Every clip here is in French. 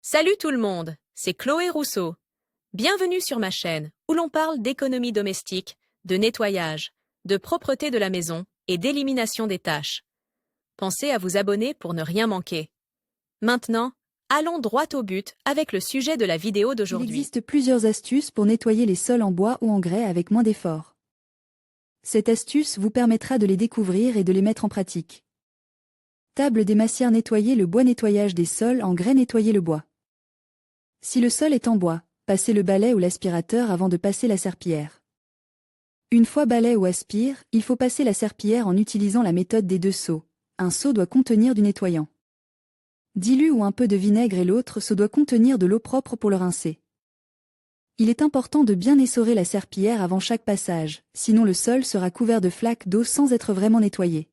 Salut tout le monde, c'est Chloé Rousseau. Bienvenue sur ma chaîne où l'on parle d'économie domestique, de nettoyage, de propreté de la maison et d'élimination des tâches. Pensez à vous abonner pour ne rien manquer. Maintenant, allons droit au but avec le sujet de la vidéo Il d'aujourd'hui. existe plusieurs astuces pour nettoyer les sols en bois ou en grès avec moins d'efforts. Cette astuce vous permettra de les découvrir et de les mettre en pratique. Table des massières nettoyer le bois, nettoyage des sols en grès, nettoyer le bois. Si le sol est en bois, passez le balai ou l'aspirateur avant de passer la serpillière. Une fois balai ou aspire, il faut passer la serpillière en utilisant la méthode des 2 seaux. Un seau doit contenir du nettoyant dilu ou un peu de vinaigre et l'autre seau doit contenir de l'eau propre pour le rincer. Il est important de bien essorer la serpillière avant chaque passage, sinon le sol sera couvert de flaques d'eau sans être vraiment nettoyé.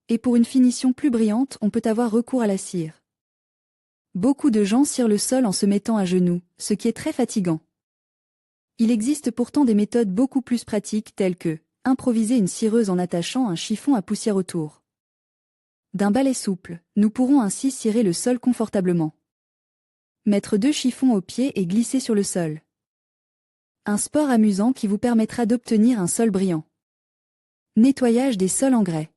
Et pour une finition plus brillante, on peut avoir recours à la cire. Beaucoup de gens cirent le sol en se mettant à genoux, ce qui est très fatigant. Il existe pourtant des méthodes beaucoup plus pratiques telles que improviser une cireuse en attachant un chiffon à poussière autour d'un balai souple. Nous pourrons ainsi cirer le sol confortablement. Mettre 2 chiffons au pied et glisser sur le sol. Un sport amusant qui vous permettra d'obtenir un sol brillant. Nettoyage des sols en grès.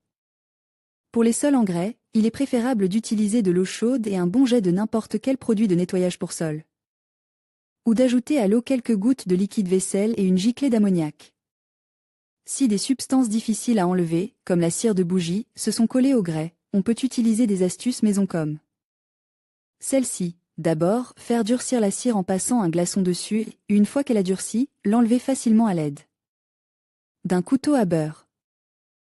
Pour les sols en grès, il est préférable d'utiliser de l'eau chaude et un bon jet de n'importe quel produit de nettoyage pour sol. Ou d'ajouter à l'eau quelques gouttes de liquide vaisselle et une giclée d'ammoniac. Si des substances difficiles à enlever, comme la cire de bougie, se sont collées au grès, on peut utiliser des astuces maison comme celle-ci. D'abord, faire durcir la cire en passant un glaçon dessus et, une fois qu'elle a durci, l'enlever facilement à l'aide d'un couteau à beurre.